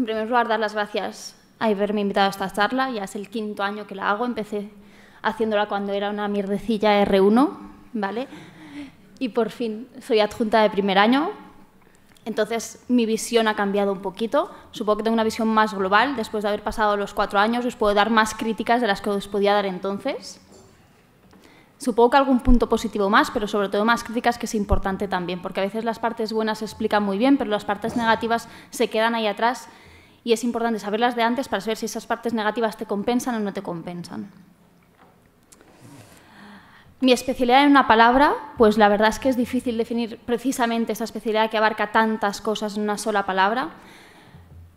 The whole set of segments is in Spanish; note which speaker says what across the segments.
Speaker 1: En primer lugar, dar las gracias a haberme invitado a esta charla. Ya es el 5º año que la hago. Empecé haciéndola cuando era una mierdecilla R1, ¿vale? Y por fin soy adjunta de primer año. Entonces, mi visión ha cambiado un poquito. Supongo que tengo una visión más global. Después de haber pasado los 4 años, os puedo dar más críticas de las que os podía dar entonces. Supongo que algún punto positivo más, pero sobre todo más críticas, que es importante también, porque a veces las partes buenas se explican muy bien, pero las partes negativas se quedan ahí atrás y es importante saberlas de antes para saber si esas partes negativas te compensan o no te compensan. Mi especialidad en una palabra, pues la verdad es que es difícil definir precisamente esa especialidad que abarca tantas cosas en una sola palabra.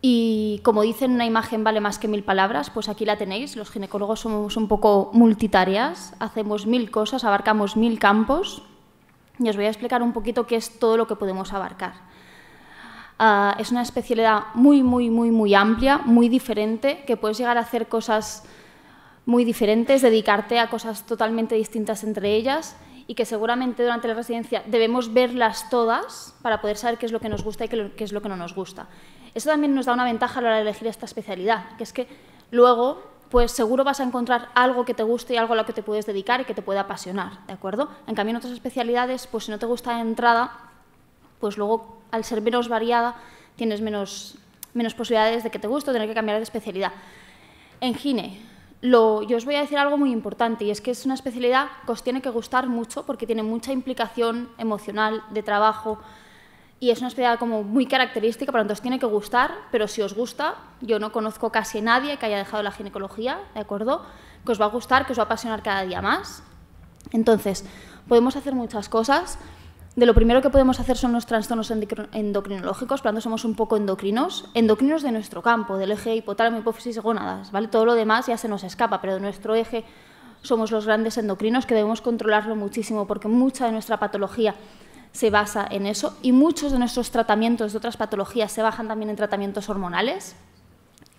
Speaker 1: Y como dicen, una imagen vale más que 1000 palabras, pues aquí la tenéis. Los ginecólogos somos un poco multitareas, hacemos 1000 cosas, abarcamos 1000 campos. Y os voy a explicar un poquito qué es todo lo que podemos abarcar. Es una especialidad muy amplia, muy diferente, que puedes llegar a hacer cosas muy diferentes, dedicarte a cosas totalmente distintas entre ellas y que seguramente durante la residencia debemos verlas todas para poder saber qué es lo que nos gusta y qué es lo que no nos gusta. Eso también nos da una ventaja a la hora de elegir esta especialidad, que es que luego pues seguro vas a encontrar algo que te guste y algo a lo que te puedes dedicar y que te pueda apasionar, ¿de acuerdo? En cambio, en otras especialidades, pues si no te gusta de entrada, pues luego, al ser menos variada, tienes menos posibilidades de que te guste o tener que cambiar de especialidad. En gine, yo os voy a decir algo muy importante, y es que es una especialidad que os tiene que gustar mucho porque tiene mucha implicación emocional, de trabajo, y es una especialidad como muy característica, por lo tanto os tiene que gustar, pero si os gusta, yo no conozco casi a nadie que haya dejado la ginecología, ¿de acuerdo? Que os va a gustar, que os va a apasionar cada día más. Entonces, podemos hacer muchas cosas. De lo primero que podemos hacer son los trastornos endocrinológicos, por lo tanto somos un poco endocrinos de nuestro campo, del eje hipotálamo, hipófisis y gónadas, ¿vale? Todo lo demás ya se nos escapa, pero de nuestro eje somos los grandes endocrinos, que debemos controlarlo muchísimo porque mucha de nuestra patología se basa en eso y muchos de nuestros tratamientos de otras patologías se basan también en tratamientos hormonales.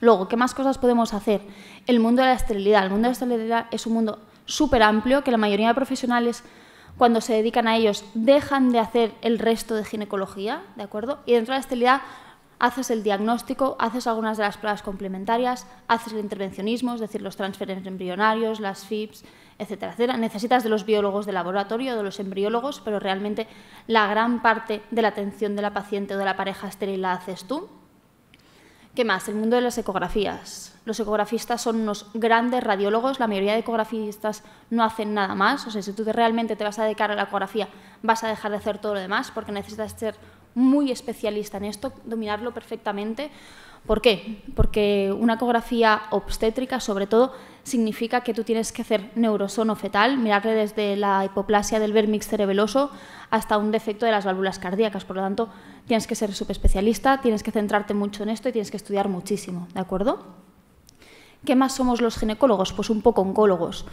Speaker 1: Luego, ¿qué más cosas podemos hacer? El mundo de la esterilidad. El mundo de la esterilidad es un mundo súper amplio que la mayoría de profesionales, cuando se dedican a ellos, dejan de hacer el resto de ginecología, ¿de acuerdo? Y dentro de la esterilidad haces el diagnóstico, haces algunas de las pruebas complementarias, haces el intervencionismo, es decir, los transferencias embrionarios, las FIPS, etcétera, etcétera. Necesitas de los biólogos de laboratorio, de los embriólogos, pero realmente la gran parte de la atención de la paciente o de la pareja estéril la haces tú. ¿Qué más? El mundo de las ecografías. Los ecografistas son unos grandes radiólogos, la mayoría de ecografistas no hacen nada más, o sea, si tú realmente te vas a dedicar a la ecografía, vas a dejar de hacer todo lo demás porque necesitas ser muy especialista en esto, dominarlo perfectamente. ¿Por qué? Porque una ecografía obstétrica, sobre todo, significa que tú tienes que hacer neurosono fetal, mirarle desde la hipoplasia del vérmix cerebeloso hasta un defecto de las válvulas cardíacas. Por lo tanto, tienes que ser subespecialista, tienes que centrarte mucho en esto y tienes que estudiar muchísimo, ¿de acuerdo? ¿Qué más somos los ginecólogos? Pues un poco oncólogos.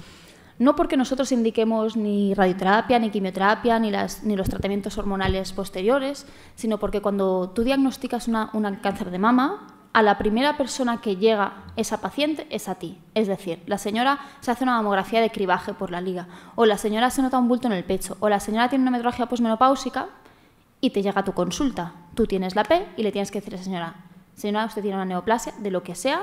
Speaker 1: No porque nosotros indiquemos ni radioterapia, ni quimioterapia, ni los tratamientos hormonales posteriores, sino porque cuando tú diagnosticas un cáncer de mama, a la primera persona que llega esa paciente es a ti. Es decir, la señora se hace una mamografía de cribaje por la liga, o la señora se nota un bulto en el pecho, o la señora tiene una menorragia posmenopáusica y te llega a tu consulta. Tú tienes la P y le tienes que decir a esa señora, señora, usted tiene una neoplasia, de lo que sea,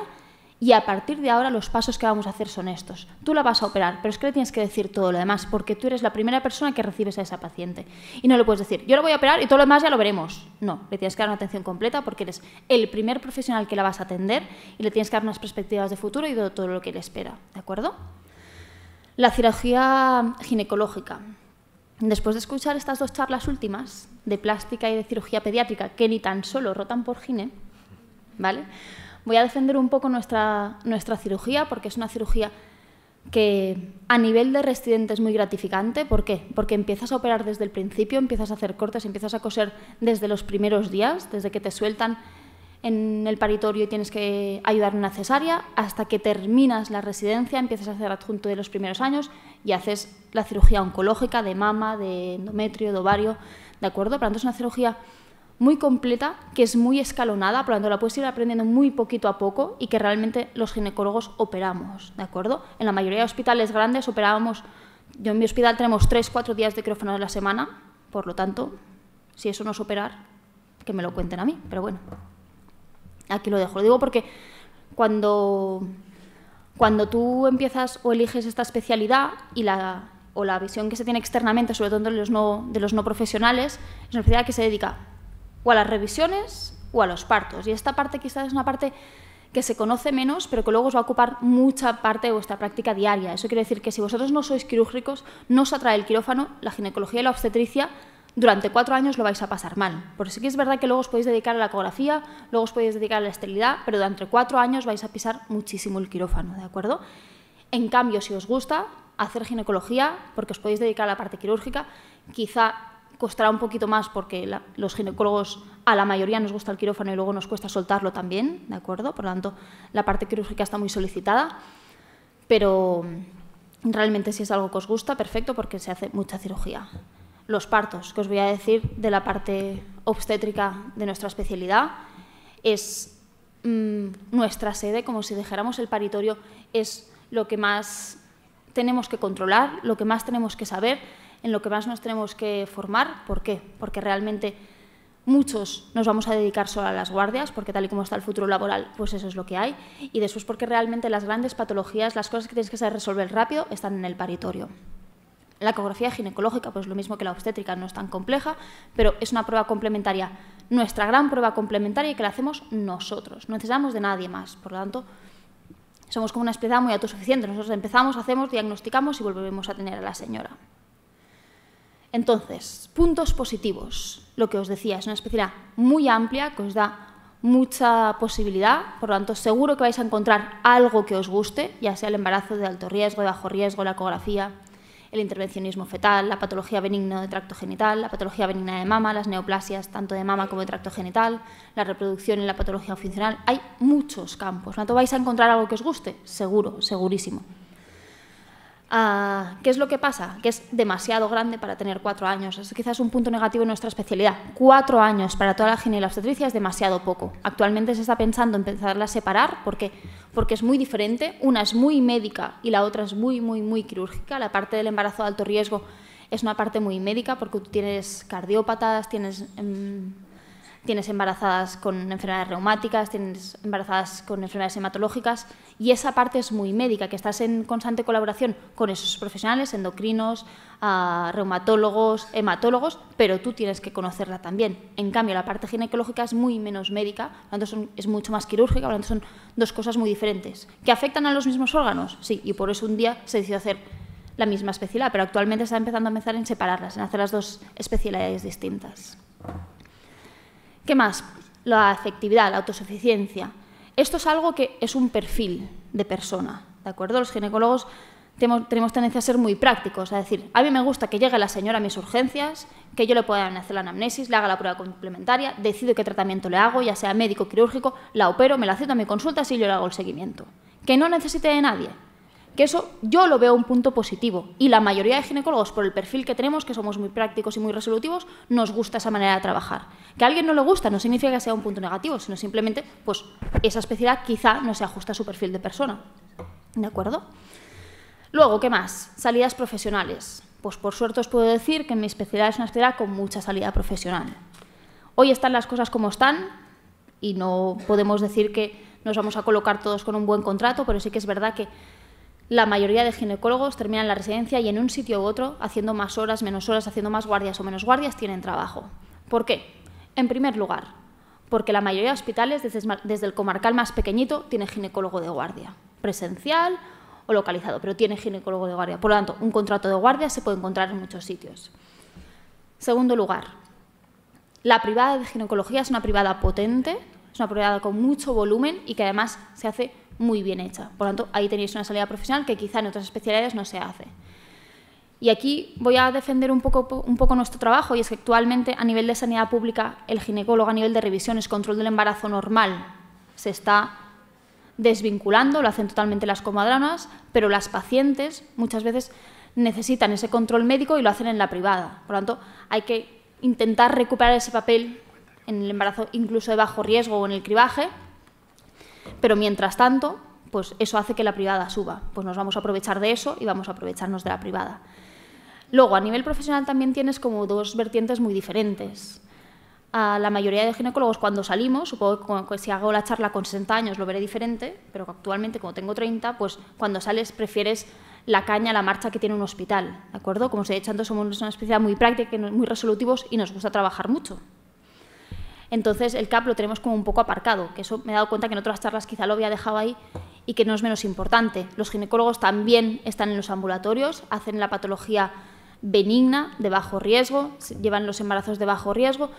Speaker 1: y a partir de ahora los pasos que vamos a hacer son estos. Tú la vas a operar, pero es que le tienes que decir todo lo demás, porque tú eres la primera persona que recibes a esa paciente. Y no le puedes decir, yo la voy a operar y todo lo demás ya lo veremos. No, le tienes que dar una atención completa porque eres el primer profesional que la vas a atender y le tienes que dar unas perspectivas de futuro y de todo lo que le espera, ¿de acuerdo? La cirugía ginecológica. Después de escuchar estas 2 charlas últimas, de plástica y de cirugía pediátrica, que ni tan solo rotan por gine, ¿vale?, voy a defender un poco nuestra cirugía porque es una cirugía que a nivel de residente es muy gratificante. ¿Por qué? Porque empiezas a operar desde el principio, empiezas a hacer cortes, empiezas a coser desde los primeros días, desde que te sueltan en el paritorio y tienes que ayudar en una cesárea, hasta que terminas la residencia, empiezas a hacer adjunto de los primeros años y haces la cirugía oncológica de mama, de endometrio, de ovario, ¿de acuerdo? Por lo tanto, es una cirugía muy completa, que es muy escalonada, por lo tanto la puedes ir aprendiendo muy poquito a poco y que realmente los ginecólogos operamos, ¿de acuerdo? En la mayoría de hospitales grandes operábamos, yo en mi hospital tenemos 3-4 días de quirófano a la semana, por lo tanto, si eso no es operar, que me lo cuenten a mí, pero bueno. Aquí lo dejo. Lo digo porque cuando tú empiezas o eliges esta especialidad o la visión que se tiene externamente, sobre todo de los no profesionales, es una especialidad que se dedica o a las revisiones o a los partos. Y esta parte quizás es una parte que se conoce menos, pero que luego os va a ocupar mucha parte de vuestra práctica diaria. Eso quiere decir que si vosotros no sois quirúrgicos, no os atrae el quirófano, la ginecología y la obstetricia, durante 4 años lo vais a pasar mal. Porque sí que es verdad que luego os podéis dedicar a la ecografía, luego os podéis dedicar a la esterilidad, pero durante 4 años vais a pisar muchísimo el quirófano, ¿de acuerdo? En cambio, si os gusta hacer ginecología, porque os podéis dedicar a la parte quirúrgica, quizá costará un poquito más porque los ginecólogos, a la mayoría nos gusta el quirófano y luego nos cuesta soltarlo también, ¿de acuerdo? Por lo tanto, la parte quirúrgica está muy solicitada, pero realmente si es algo que os gusta, perfecto, porque se hace mucha cirugía. Los partos, que os voy a decir de la parte obstétrica de nuestra especialidad, es nuestra sede, como si dijéramos el paritorio, es lo que más tenemos que controlar, lo que más tenemos que saber, en lo que más nos tenemos que formar. ¿Por qué? Porque realmente muchos nos vamos a dedicar solo a las guardias, porque tal y como está el futuro laboral, pues eso es lo que hay. Y después porque realmente las grandes patologías, las cosas que tienes que saber resolver rápido, están en el paritorio. La ecografía ginecológica, pues lo mismo que la obstétrica, no es tan compleja, pero es una prueba complementaria, nuestra gran prueba complementaria, y que la hacemos nosotros, no necesitamos de nadie más. Por lo tanto, somos como una especialidad muy autosuficiente. Nosotros empezamos, hacemos, diagnosticamos y volvemos a tener a la señora. Entonces, puntos positivos. Lo que os decía, es una especialidad muy amplia, que os da mucha posibilidad, por lo tanto, seguro que vais a encontrar algo que os guste, ya sea el embarazo de alto riesgo, de bajo riesgo, la ecografía, el intervencionismo fetal, la patología benigna de tracto genital, la patología benigna de mama, las neoplasias tanto de mama como de tracto genital, la reproducción y la patología funcional. Hay muchos campos. ¿No vais a encontrar algo que os guste? Seguro, segurísimo. ¿Qué es lo que pasa? Que es demasiado grande para tener 4 años. Es quizás un punto negativo en nuestra especialidad. 4 años para toda la gine y la obstetricia es demasiado poco. Actualmente se está pensando en empezarla a separar porque es muy diferente. Una es muy médica y la otra es muy, muy, muy quirúrgica. La parte del embarazo de alto riesgo es una parte muy médica porque tú tienes cardiópatas, tienes embarazadas con enfermedades reumáticas, tienes embarazadas con enfermedades hematológicas, y esa parte es muy médica, que estás en constante colaboración con esos profesionales, endocrinos, reumatólogos, hematólogos, pero tú tienes que conocerla también. En cambio, la parte ginecológica es muy menos médica, por lo tanto es mucho más quirúrgica, por lo tanto son dos cosas muy diferentes. ¿Que afectan a los mismos órganos? Sí, y por eso un día se decidió hacer la misma especialidad, pero actualmente se está empezando a pensar en separarlas, en hacer las dos especialidades distintas. ¿Qué más? La afectividad, la autosuficiencia. Esto es algo que es un perfil de persona, ¿de acuerdo? Los ginecólogos tenemos tendencia a ser muy prácticos, a decir, a mí me gusta que llegue la señora a mis urgencias, que yo le pueda hacer la anamnesis, le haga la prueba complementaria, decido qué tratamiento le hago, ya sea médico, quirúrgico, la opero, me la cito a mi consulta y yo le hago el seguimiento. Que no necesite de nadie. Que eso yo lo veo un punto positivo, y la mayoría de ginecólogos, por el perfil que tenemos, que somos muy prácticos y muy resolutivos, nos gusta esa manera de trabajar. Que a alguien no le gusta no significa que sea un punto negativo, sino simplemente, pues, esa especialidad quizá no se ajusta a su perfil de persona. ¿De acuerdo? Luego, ¿qué más? Salidas profesionales. Pues por suerte os puedo decir que mi especialidad es una especialidad con mucha salida profesional. Hoy están las cosas como están y no podemos decir que nos vamos a colocar todos con un buen contrato, pero sí que es verdad que la mayoría de ginecólogos terminan la residencia y en un sitio u otro, haciendo más horas, menos horas, haciendo más guardias o menos guardias, tienen trabajo. ¿Por qué? En primer lugar, porque la mayoría de hospitales, desde el comarcal más pequeñito, tiene ginecólogo de guardia, presencial o localizado, pero tiene ginecólogo de guardia. Por lo tanto, un contrato de guardia se puede encontrar en muchos sitios. Segundo lugar, la privada de ginecología es una privada potente, es una privada con mucho volumen y que además se hace muy bien hecha. Por lo tanto, ahí tenéis una salida profesional que quizá en otras especialidades no se hace. Y aquí voy a defender un poco nuestro trabajo, y es que actualmente a nivel de sanidad pública el ginecólogo a nivel de revisiones, control del embarazo normal, se está desvinculando, lo hacen totalmente las comadronas, pero las pacientes muchas veces necesitan ese control médico y lo hacen en la privada. Por lo tanto, hay que intentar recuperar ese papel en el embarazo incluso de bajo riesgo o en el cribaje, pero mientras tanto, pues eso hace que la privada suba. Pues nos vamos a aprovechar de eso y vamos a aprovecharnos de la privada. Luego, a nivel profesional también tienes como dos vertientes muy diferentes. a la mayoría de ginecólogos cuando salimos, supongo que si hago la charla con 60 años lo veré diferente, pero actualmente como tengo 30, pues cuando sales prefieres la caña, la marcha que tiene un hospital, ¿de acuerdo? Como os he dicho antes, somos una especialidad muy práctica, muy resolutivos y nos gusta trabajar mucho. Entonces el CAP lo tenemos como un poco aparcado, que eso me he dado cuenta que en otras charlas quizá lo había dejado ahí y que no es menos importante. Los ginecólogos también están en los ambulatorios, hacen la patología benigna de bajo riesgo, llevan los embarazos de bajo riesgo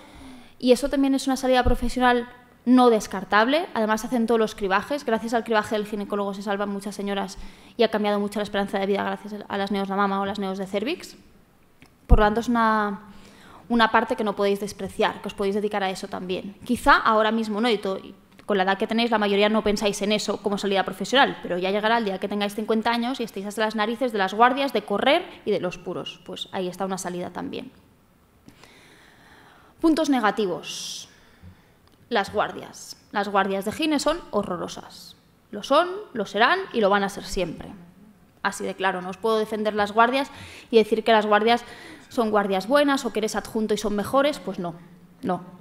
Speaker 1: y eso también es una salida profesional no descartable. Además hacen todos los cribajes. Gracias al cribaje del ginecólogo se salvan muchas señoras y ha cambiado mucho la esperanza de vida gracias a las neos de mama o las neos de cervix. Por lo tanto es una parte que no podéis despreciar, que os podéis dedicar a eso también. Quizá ahora mismo no, y con la edad que tenéis la mayoría no pensáis en eso como salida profesional, pero ya llegará el día que tengáis 50 años y estéis hasta las narices de las guardias, de correr y de los puros. Pues ahí está una salida también. Puntos negativos. Las guardias. Las guardias de gine son horrorosas. Lo son, lo serán y lo van a ser siempre. Así de claro, no os puedo defender las guardias y decir que las guardias son guardias buenas o que eres adjunto y son mejores, pues no,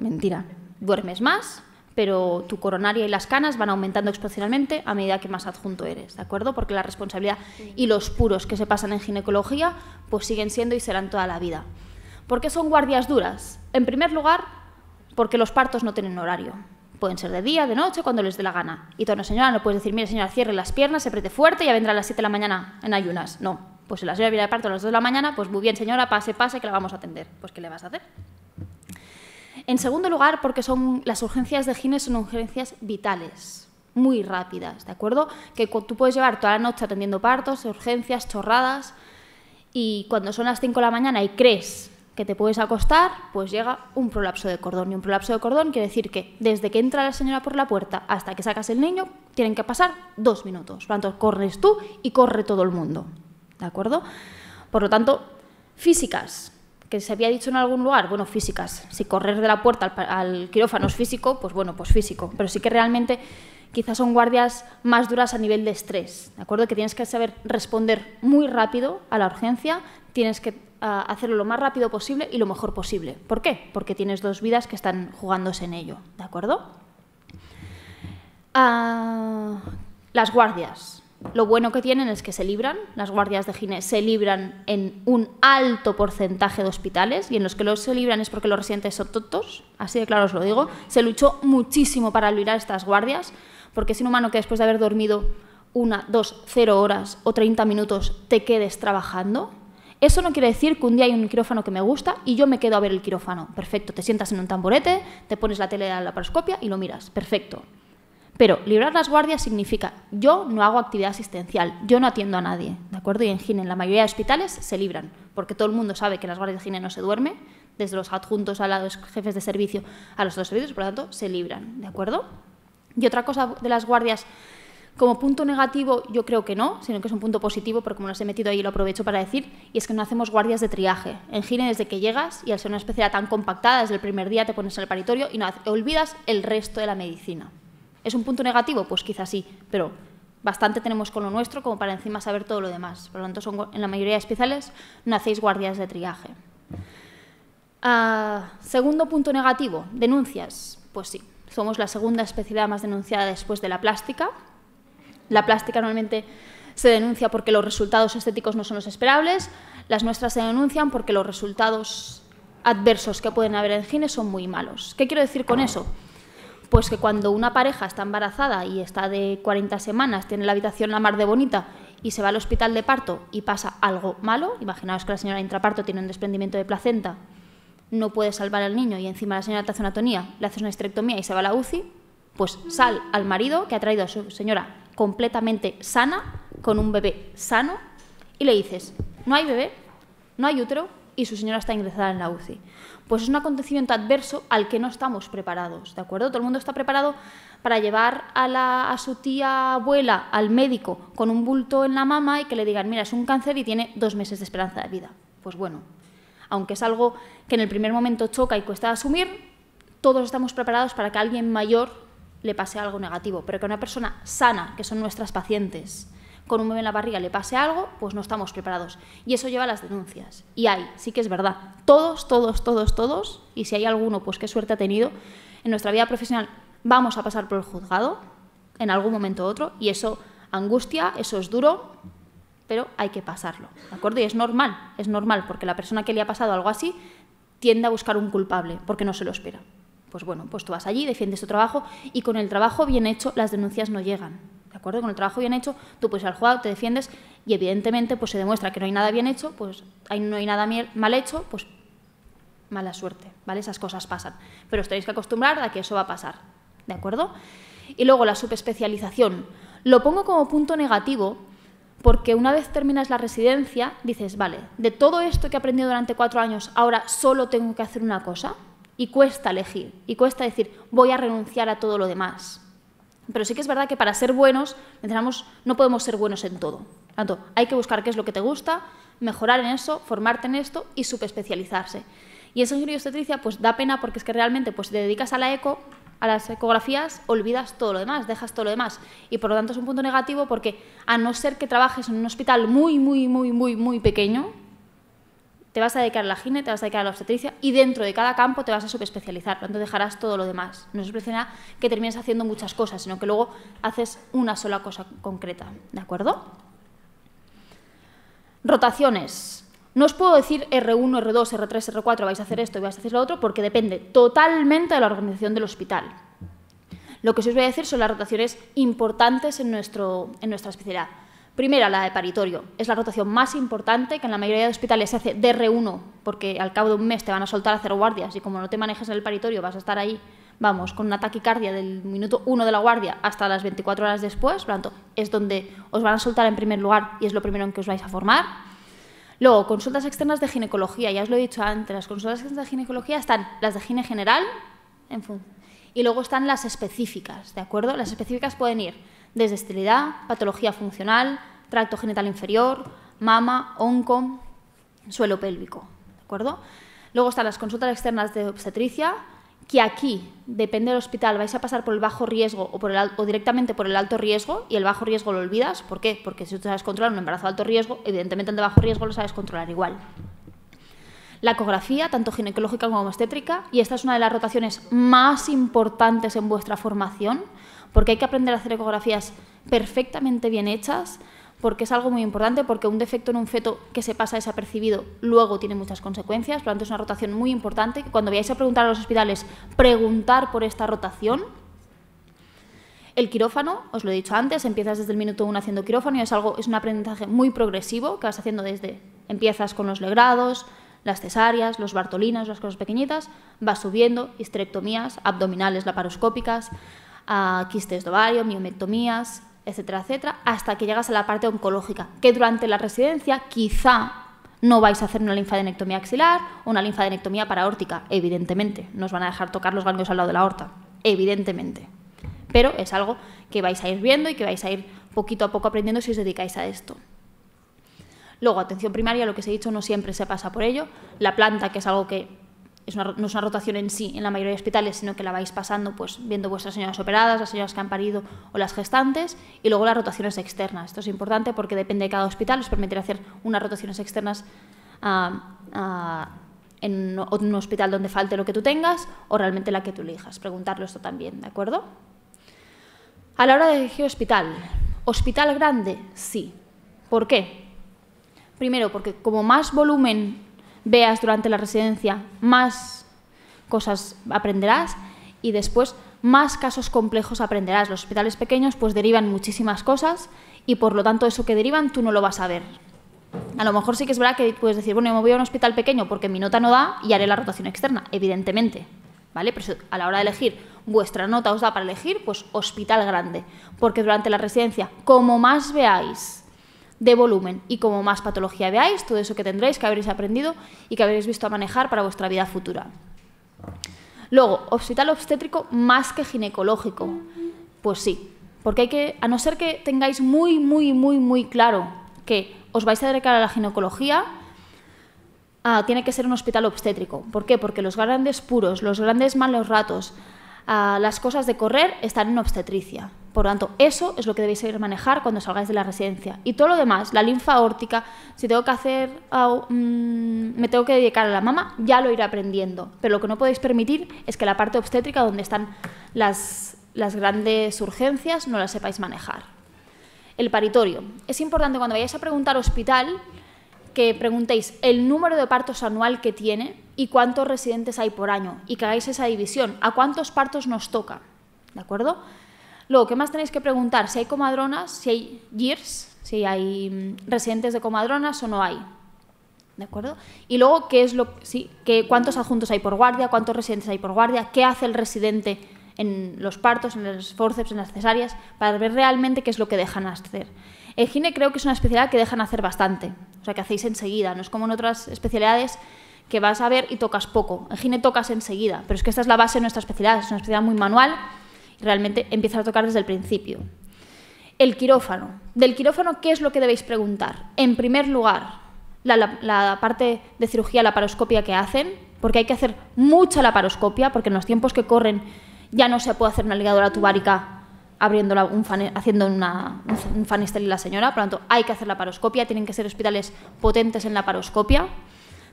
Speaker 1: mentira. Duermes más, pero tu coronaria y las canas van aumentando exponencialmente a medida que más adjunto eres, ¿de acuerdo? Porque la responsabilidad y los puros que se pasan en ginecología pues siguen siendo y serán toda la vida. ¿Por qué son guardias duras? En primer lugar, porque los partos no tienen horario. Pueden ser de día, de noche, cuando les dé la gana. Y tú a una señora no puedes decir, mire señora, cierre las piernas, se apriete fuerte y ya vendrá a las 7 de la mañana en ayunas. No. Pues si la señora viene de parto a las 2 de la mañana, pues muy bien señora, pase, que la vamos a atender. Pues ¿qué le vas a hacer? En segundo lugar, porque las urgencias de gine son urgencias vitales, muy rápidas, ¿de acuerdo? Que tú puedes llevar toda la noche atendiendo partos, urgencias, chorradas, y cuando son las 5 de la mañana y crees que te puedes acostar, pues llega un prolapso de cordón. Y un prolapso de cordón quiere decir que desde que entra la señora por la puerta hasta que sacas el niño, tienen que pasar 2 minutos. Por lo tanto, corres tú y corre todo el mundo. ¿De acuerdo? Por lo tanto, físicas, que se había dicho en algún lugar, bueno, físicas, si correr de la puerta al quirófano es físico, pues bueno, pues físico, pero sí que realmente quizás son guardias más duras a nivel de estrés, ¿de acuerdo? Que tienes que saber responder muy rápido a la urgencia, tienes que hacerlo lo más rápido posible y lo mejor posible. ¿Por qué? Porque tienes 2 vidas que están jugándose en ello, ¿de acuerdo? Las guardias. Lo bueno que tienen es que se libran, las guardias de gine se libran en un alto porcentaje de hospitales y en los que se libran es porque los residentes son tontos, así de claro os lo digo. Se luchó muchísimo para librar estas guardias porque es inhumano que después de haber dormido 1, 2, 0 horas o 30 minutos te quedes trabajando. Eso no quiere decir que un día hay un quirófano que me gusta y yo me quedo a ver el quirófano. Perfecto, te sientas en un tamborete, te pones la tele de la laparoscopia y lo miras. Perfecto. Pero librar las guardias significa, yo no hago actividad asistencial, yo no atiendo a nadie, ¿de acuerdo? Y en gine, en la mayoría de hospitales se libran, porque todo el mundo sabe que las guardias de gine no se duerme, desde los adjuntos a los jefes de servicio a los 2 servicios, por lo tanto, se libran, ¿de acuerdo? Y otra cosa de las guardias, como punto negativo, yo creo que no, sino que es un punto positivo, porque como los he metido ahí lo aprovecho para decir, y es que no hacemos guardias de triaje. En gine, desde que llegas, y al ser una especialidad tan compactada, desde el primer día te pones en el paritorio y no olvidas el resto de la medicina. ¿Es un punto negativo? Pues quizás sí, pero bastante tenemos con lo nuestro como para encima saber todo lo demás. Por lo tanto, en la mayoría de hospitales no hacéis guardias de triaje. Segundo punto negativo, denuncias. Pues sí, somos la segunda especialidad más denunciada después de la plástica. La plástica normalmente se denuncia porque los resultados estéticos no son los esperables. Las nuestras se denuncian porque los resultados adversos que pueden haber en gine son muy malos. ¿Qué quiero decir con eso? Pues que cuando una pareja está embarazada y está de 40 semanas, tiene la habitación la mar de bonita y se va al hospital de parto y pasa algo malo, imaginaos que la señora intraparto tiene un desprendimiento de placenta, no puede salvar al niño y encima la señora te hace una atonía, le haces una histerectomía y se va a la UCI, pues sal al marido que ha traído a su señora completamente sana, con un bebé sano, y le dices, no hay bebé, no hay útero y su señora está ingresada en la UCI. Pues es un acontecimiento adverso al que no estamos preparados, ¿de acuerdo? Todo el mundo está preparado para llevar a su tía abuela al médico con un bulto en la mama y que le digan, mira, es un cáncer y tiene 2 meses de esperanza de vida. Pues bueno, aunque es algo que en el primer momento choca y cuesta asumir, todos estamos preparados para que a alguien mayor le pase algo negativo, pero que a una persona sana, que son nuestras pacientes, con un bebé en la barriga le pase algo, pues no estamos preparados. Y eso lleva a las denuncias. Y sí que es verdad, todos, y si hay alguno, pues qué suerte ha tenido, en nuestra vida profesional vamos a pasar por el juzgado en algún momento u otro, y eso angustia, eso es duro, pero hay que pasarlo, ¿de acuerdo? Y es normal, porque la persona que le ha pasado algo así tiende a buscar un culpable, porque no se lo espera. Pues bueno, pues tú vas allí, defiendes tu trabajo, y con el trabajo bien hecho las denuncias no llegan, ¿de acuerdo? Con el trabajo bien hecho, tú puedes ir al juzgado, te defiendes, y evidentemente pues se demuestra que no hay nada bien hecho, pues no hay nada mal hecho, pues mala suerte, ¿vale? Esas cosas pasan. Pero os tenéis que acostumbrar a que eso va a pasar, ¿de acuerdo? Y luego la subespecialización. Lo pongo como punto negativo porque una vez terminas la residencia, dices, vale, de todo esto que he aprendido durante 4 años, ahora solo tengo que hacer una cosa, y cuesta elegir, y cuesta decir, voy a renunciar a todo lo demás. Pero sí que es verdad que para ser buenos, no podemos ser buenos en todo. Por tanto, hay que buscar qué es lo que te gusta, mejorar en eso, formarte en esto y subespecializarse. Y en sanguíneo y obstetricia, pues da pena porque es que realmente pues, si te dedicas a la eco, a las ecografías, olvidas todo lo demás, dejas todo lo demás. Y por lo tanto es un punto negativo porque a no ser que trabajes en un hospital muy pequeño, te vas a dedicar a la gine, te vas a dedicar a la obstetricia y dentro de cada campo te vas a subespecializar, por lo tanto dejarás todo lo demás. No es especialidad que termines haciendo muchas cosas, sino que luego haces una sola cosa concreta, ¿de acuerdo? Rotaciones. No os puedo decir R1, R2, R3, R4, vais a hacer esto y vais a hacer lo otro, porque depende totalmente de la organización del hospital. Lo que sí os voy a decir son las rotaciones importantes en nuestra especialidad. Primera, la de paritorio. Es la rotación más importante, que en la mayoría de hospitales se hace de R1, porque al cabo de un mes te van a soltar a hacer guardias y como no te manejes en el paritorio vas a estar ahí, vamos, con una taquicardia del minuto 1 de la guardia hasta las 24 horas después, por lo tanto, es donde os van a soltar en primer lugar y es lo primero en que os vais a formar. Luego, consultas externas de ginecología, ya os lo he dicho antes, las consultas externas de ginecología están las de gine general, y luego están las específicas, ¿de acuerdo? Las específicas pueden ir desde esterilidad, patología funcional, tracto genital inferior, mama, onco, suelo pélvico, ¿de acuerdo? Luego están las consultas externas de obstetricia, que aquí, depende del hospital, vais a pasar por el bajo riesgo o directamente por el alto riesgo, y el bajo riesgo lo olvidas. ¿Por qué? Porque si tú sabes controlar un embarazo de alto riesgo, evidentemente el de bajo riesgo lo sabes controlar igual. La ecografía, tanto ginecológica como obstétrica, y esta es una de las rotaciones más importantes en vuestra formación, porque hay que aprender a hacer ecografías perfectamente bien hechas, porque es algo muy importante, porque un defecto en un feto que se pasa desapercibido luego tiene muchas consecuencias, por lo tanto es una rotación muy importante, que cuando vayáis a preguntar a los hospitales, preguntar por esta rotación. El quirófano, os lo he dicho antes, empiezas desde el minuto 1 haciendo quirófano y es un aprendizaje muy progresivo que vas haciendo empiezas con los legrados, las cesáreas, los bartolinas, las cosas pequeñitas, vas subiendo, histerectomías, abdominales laparoscópicas, quistes de ovario, miomectomías, etcétera, etcétera, hasta que llegas a la parte oncológica, que durante la residencia quizá no vais a hacer una linfadenectomía axilar o una linfadenectomía paraórtica, evidentemente, no os van a dejar tocar los ganglios al lado de la aorta, evidentemente, pero es algo que vais a ir viendo y que vais a ir poquito a poco aprendiendo si os dedicáis a esto. Luego, atención primaria, lo que os he dicho, no siempre se pasa por ello, la planta, que es algo que no es una rotación en sí en la mayoría de hospitales, sino que la vais pasando pues, viendo vuestras señoras operadas, las señoras que han parido o las gestantes, y luego las rotaciones externas. Esto es importante porque depende de cada hospital, os permitirá hacer unas rotaciones externas en un hospital donde falte lo que tú tengas o realmente la que tú elijas. Preguntarlo esto también, ¿de acuerdo? A la hora de elegir ¿hospital grande? Sí. ¿Por qué? Primero, porque como más volumen veas durante la residencia, más cosas aprenderás y después más casos complejos aprenderás. Los hospitales pequeños pues derivan muchísimas cosas y por lo tanto eso que derivan tú no lo vas a ver. A lo mejor sí que es verdad que puedes decir, bueno, yo me voy a un hospital pequeño porque mi nota no da y haré la rotación externa, evidentemente, ¿vale? Pero a la hora de elegir, vuestra nota os da para elegir, pues hospital grande, porque durante la residencia, como más veáis de volumen y como más patología veáis, todo eso que tendréis, que habréis aprendido y que habréis visto a manejar para vuestra vida futura. Luego, hospital obstétrico más que ginecológico. Pues sí, porque a no ser que tengáis muy claro que os vais a dedicar a la ginecología, tiene que ser un hospital obstétrico. ¿Por qué? Porque los grandes puros, los grandes malos ratos, las cosas de correr están en obstetricia. Por lo tanto, eso es lo que debéis saber manejar cuando salgáis de la residencia. Y todo lo demás, la linfa aórtica, si tengo que hacer, me tengo que dedicar a la mama, ya lo iré aprendiendo. Pero lo que no podéis permitir es que la parte obstétrica, donde están las grandes urgencias, no las sepáis manejar. El paritorio. Es importante cuando vayáis a preguntar hospital que preguntéis el número de partos anual que tiene y cuántos residentes hay por año y que hagáis esa división. ¿A cuántos partos nos toca? ¿De acuerdo? Luego, ¿qué más tenéis que preguntar? Si hay comadronas, si hay GIRS, si hay residentes de comadronas o no hay. ¿De acuerdo? Y luego, ¿cuántos adjuntos hay por guardia? ¿Cuántos residentes hay por guardia? ¿Qué hace el residente en los partos, en los forceps, en las cesáreas? Para ver realmente qué es lo que dejan hacer. El gine creo que es una especialidad que dejan hacer bastante, o sea, que hacéis enseguida, no es como en otras especialidades que vas a ver y tocas poco. En gine tocas enseguida, pero es que esta es la base de nuestra especialidad, es una especialidad muy manual y realmente empiezas a tocar desde el principio. El quirófano. Del quirófano, ¿qué es lo que debéis preguntar? En primer lugar, la parte de cirugía, la laparoscopia que hacen, porque hay que hacer mucha laparoscopia, porque en los tiempos que corren ya no se puede hacer una ligadura tubárica haciendo un fanistel en la señora, por lo tanto hay que hacer la laparoscopia, tienen que ser hospitales potentes en la laparoscopia,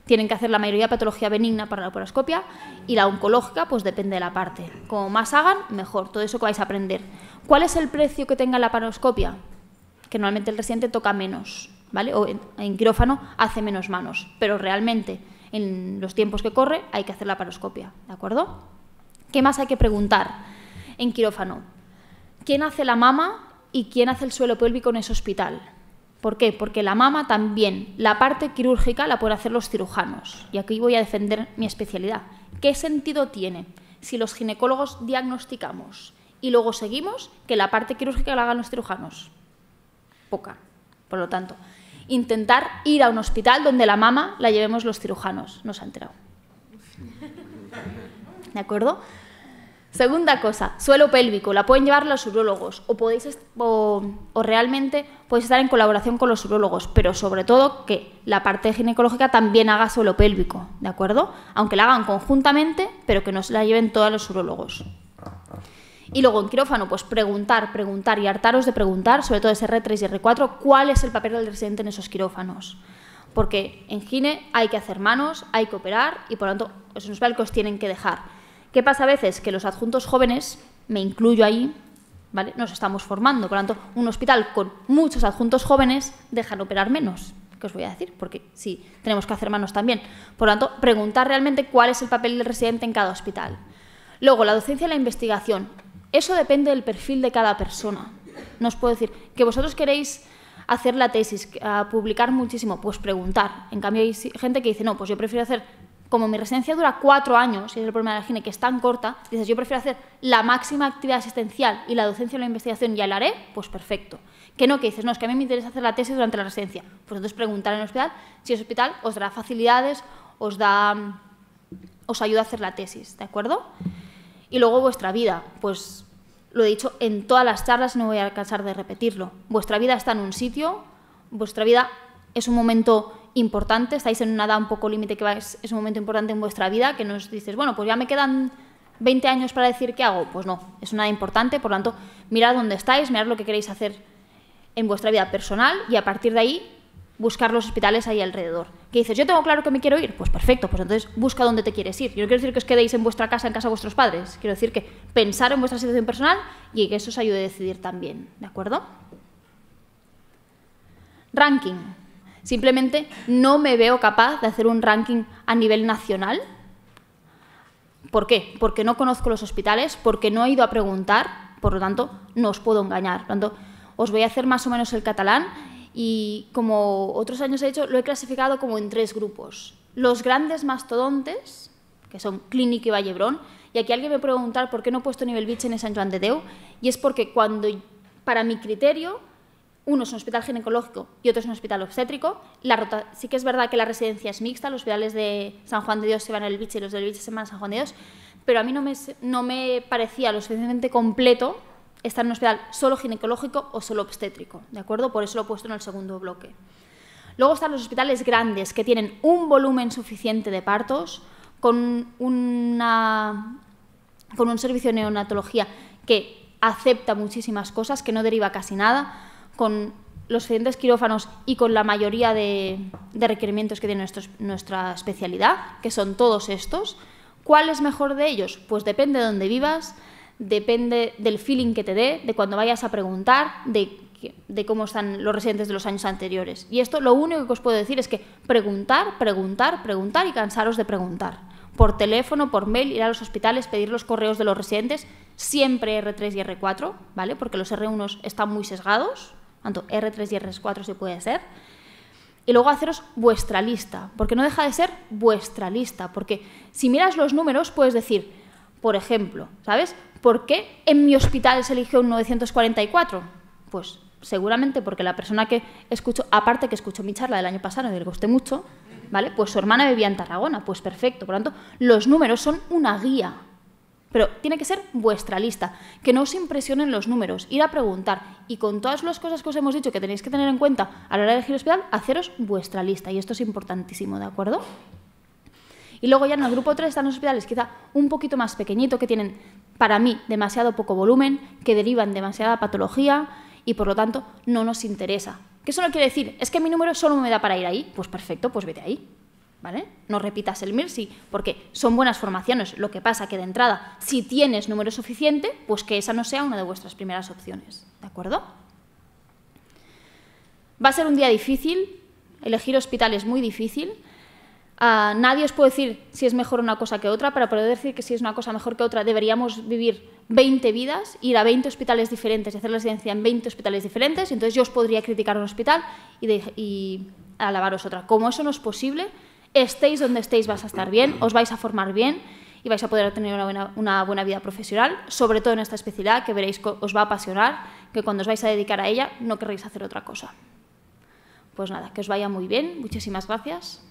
Speaker 1: tienen que hacer la mayoría de patología benigna para la laparoscopia y la oncológica pues depende de la parte. Como más hagan, mejor, todo eso que vais a aprender. ¿Cuál es el precio que tenga la laparoscopia? Que normalmente el residente toca menos, ¿vale? O en quirófano hace menos manos, pero realmente en los tiempos que corre hay que hacer la laparoscopia, ¿de acuerdo? ¿Qué más hay que preguntar en quirófano? ¿Quién hace la mama y quién hace el suelo pélvico en ese hospital? ¿Por qué? Porque la mama también, la parte quirúrgica la pueden hacer los cirujanos. Y aquí voy a defender mi especialidad. ¿Qué sentido tiene si los ginecólogos diagnosticamos y luego seguimos que la parte quirúrgica la hagan los cirujanos? Poca. Por lo tanto, intentar ir a un hospital donde la mama la llevemos los cirujanos. No se ha enterado. ¿De acuerdo? Segunda cosa, suelo pélvico, la pueden llevar los urólogos o realmente podéis estar en colaboración con los urólogos, pero sobre todo que la parte ginecológica también haga suelo pélvico, ¿de acuerdo? Aunque la hagan conjuntamente, pero que no se la lleven todos los urólogos. Y luego en quirófano, pues preguntar y hartaros de preguntar, sobre todo ese R3 y R4, cuál es el papel del residente en esos quirófanos. Porque en gine hay que hacer manos, hay que operar y por lo tanto es un hospital que os tienen que dejar. ¿Qué pasa a veces? Que los adjuntos jóvenes, me incluyo ahí, ¿vale? Nos estamos formando, por lo tanto, un hospital con muchos adjuntos jóvenes dejan operar menos. ¿Qué os voy a decir? Porque sí, tenemos que hacer manos también. Por lo tanto, preguntar realmente cuál es el papel del residente en cada hospital. Luego, la docencia y la investigación. Eso depende del perfil de cada persona. No os puedo decir que vosotros queréis hacer la tesis, publicar muchísimo, pues preguntar. En cambio, hay gente que dice, no, pues yo prefiero hacer... Como mi residencia dura 4 años, y es el problema de la gine, que es tan corta, dices, yo prefiero hacer la máxima actividad asistencial y la docencia y la investigación ya la haré, pues perfecto. Que no, que dices, no, es que a mí me interesa hacer la tesis durante la residencia. Pues entonces preguntar en el hospital si el hospital os dará facilidades, os ayuda a hacer la tesis, ¿de acuerdo? Y luego vuestra vida, pues lo he dicho en todas las charlas, no voy a cansar de repetirlo. Vuestra vida está en un sitio, vuestra vida es un momento importante, estáis en una edad un poco límite que es un momento importante en vuestra vida, que nos dices, bueno, pues ya me quedan 20 años para decir qué hago. Pues no, es una edad importante, por lo tanto, mirad dónde estáis, mirad lo que queréis hacer en vuestra vida personal y a partir de ahí buscar los hospitales ahí alrededor. ¿Qué dices? ¿Yo tengo claro que me quiero ir? Pues perfecto, pues entonces busca dónde te quieres ir. Yo no quiero decir que os quedéis en vuestra casa, en casa de vuestros padres, quiero decir que pensar en vuestra situación personal y que eso os ayude a decidir también, ¿de acuerdo? Ranking. Simplemente no me veo capaz de hacer un ranking a nivel nacional. ¿Por qué? Porque no conozco los hospitales, porque no he ido a preguntar, por lo tanto, no os puedo engañar. Por lo tanto, os voy a hacer más o menos el catalán y, como otros años he hecho, lo he clasificado como en 3 grupos. Los grandes mastodontes, que son Clínica y Vallebrón, y aquí alguien me puede preguntar por qué no he puesto Nivelvich en San Joan de Déu, y es porque para mi criterio, uno es un hospital ginecológico y otro es un hospital obstétrico. Sí que es verdad que la residencia es mixta, los hospitales de San Juan de Dios se van a Elviche y los de Elviche se van a San Juan de Dios, pero a mí no me parecía lo suficientemente completo estar en un hospital solo ginecológico o solo obstétrico, ¿de acuerdo? Por eso lo he puesto en el segundo bloque. Luego están los hospitales grandes que tienen un volumen suficiente de partos, con un servicio de neonatología que acepta muchísimas cosas, que no deriva casi nada, con los suficientes quirófanos y con la mayoría de requerimientos que tiene nuestra especialidad, que son todos estos. ¿Cuál es mejor de ellos? Pues depende de dónde vivas, depende del feeling que te dé, de cuando vayas a preguntar, de cómo están los residentes de los años anteriores. Y esto lo único que os puedo decir es que preguntar, preguntar, preguntar y cansaros de preguntar. Por teléfono, por mail, ir a los hospitales, pedir los correos de los residentes, siempre R3 y R4, ¿vale? Porque los R1 están muy sesgados, tanto R3 y R4 sí puede ser. Y luego haceros vuestra lista, porque no deja de ser vuestra lista, porque si miras los números puedes decir, por ejemplo, ¿sabes? ¿Por qué en mi hospital se eligió un 944? Pues seguramente porque la persona que escuchó, aparte que escuchó mi charla del año pasado y le gusté mucho, ¿vale? Pues su hermana vivía en Tarragona, pues perfecto. Por lo tanto, los números son una guía, pero tiene que ser vuestra lista, que no os impresionen los números, ir a preguntar y con todas las cosas que os hemos dicho que tenéis que tener en cuenta a la hora de elegir hospital, haceros vuestra lista y esto es importantísimo, ¿de acuerdo? Y luego ya en el grupo 3 están los hospitales quizá un poquito más pequeñito, que tienen, para mí, demasiado poco volumen, que derivan demasiada patología y por lo tanto no nos interesa. ¿Qué eso no quiere decir? Es que mi número solo me da para ir ahí. Pues perfecto, pues vete ahí, ¿vale? No repitas el MIRSI, porque son buenas formaciones. Lo que pasa que de entrada, si tienes número suficiente, pues que esa no sea una de vuestras primeras opciones, ¿de acuerdo? Va a ser un día difícil, elegir hospital es muy difícil. Nadie os puede decir si es mejor una cosa que otra. Para poder decir que si es una cosa mejor que otra, deberíamos vivir 20 vidas, ir a 20 hospitales diferentes y hacer la residencia en 20 hospitales diferentes. Entonces yo os podría criticar un hospital y alabaros otra. Como eso no es posible, estéis donde estéis vais a estar bien, os vais a formar bien y vais a poder tener una buena vida profesional, sobre todo en esta especialidad que veréis que os va a apasionar, que cuando os vais a dedicar a ella no querréis hacer otra cosa. Pues nada, que os vaya muy bien, muchísimas gracias.